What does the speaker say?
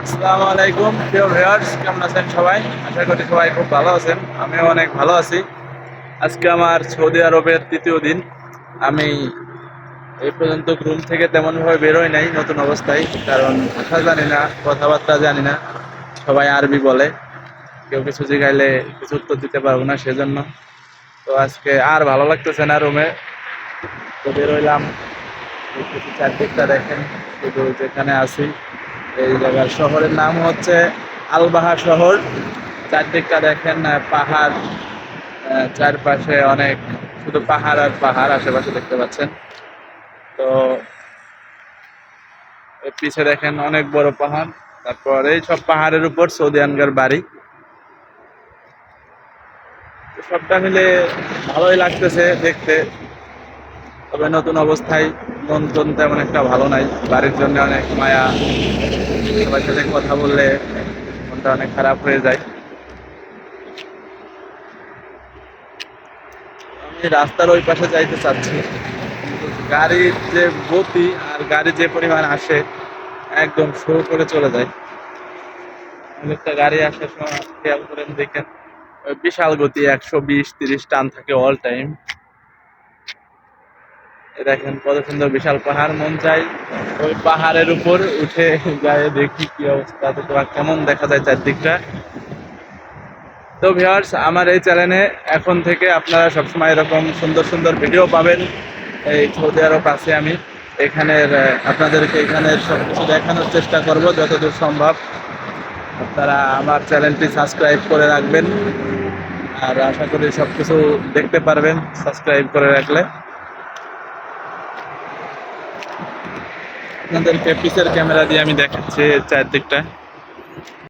আসসালামু আলাইকুম প্রিয় ভিউয়ার্স, কেমন আছেন সবাই? আশা করি সবাই খুব ভালো আছেন। আমিও অনেক ভালো আছি। আজকে আমার সৌদি আরবের তৃতীয় দিন। আমি এই পর্যন্ত রুম থেকে তেমনভাবে বেরোই নাই নতুন অবস্থায়, কারণ ভাষা জানি না, কথাবার্তা জানি না। সবাই আরবি বলে, কেউ কিছু জিগাইলে কিছু উত্তর দিতে পারবো না, সেজন্য তো আজকে আর ভালো লাগতেছে না রুমে। তো বেরোইলাম, দেখতেছি চারদিকটা দেখেন, শুধু যেখানে আছি এই জায়গার শহরের নাম হচ্ছে আলবাহা শহর। চারদিকটা দেখেন পাহাড়, চারপাশে অনেক শুধু পাহাড় আর পাহাড় আশেপাশে দেখতে পাচ্ছেন। তো এর পিছে দেখেন অনেক বড় পাহাড়, তারপর এই সব পাহাড়ের উপর সৌদিয়ানগার বাড়ি। তো সবটা মিলে ভালোই লাগতেছে দেখতে। তবে নতুন অবস্থায় মন টন তেমন একটা ভালো নাই, বাড়ির জন্য অনেক মায়া। সবার সাথে কথা বললে মনটা অনেক খারাপ হয়ে যায়। আমি রাস্তার ওই পাশে যাইতে চাচ্ছি, কিন্তু গাড়ির যে গতি আর গাড়ি যে পরিমাণ আসে, একদম শো করে চলে যায়। একটা গাড়ি আসার সময় খেয়াল করেন, দেখেন ওই বিশাল গতি, 120-30 টান থাকে অল টাইম। দেখেন কত সুন্দর বিশাল পাহাড়, মন চাই ওই পাহাড়ের উপর উঠে গায়ে দেখি কি অবস্থা, তো তোমার কেমন দেখা যায় চারদিকটা। তো ভিউয়ার্স, আমার এই চ্যানেলে এখন থেকে আপনারা সবসময় এরকম সুন্দর সুন্দর ভিডিও পাবেন। এই সৌদি আরব আছি আমি, এখানের আপনাদেরকে এখানের সবকিছু দেখানোর চেষ্টা করব যতদূর সম্ভব। আপনারা আমার চ্যানেলটি সাবস্ক্রাইব করে রাখবেন, আর আশা করি সবকিছু দেখতে পারবেন সাবস্ক্রাইব করে রাখলে। আপনাদেরকে পিসের ক্যামেরা দিয়ে আমি দেখাচ্ছি চারদিকটা।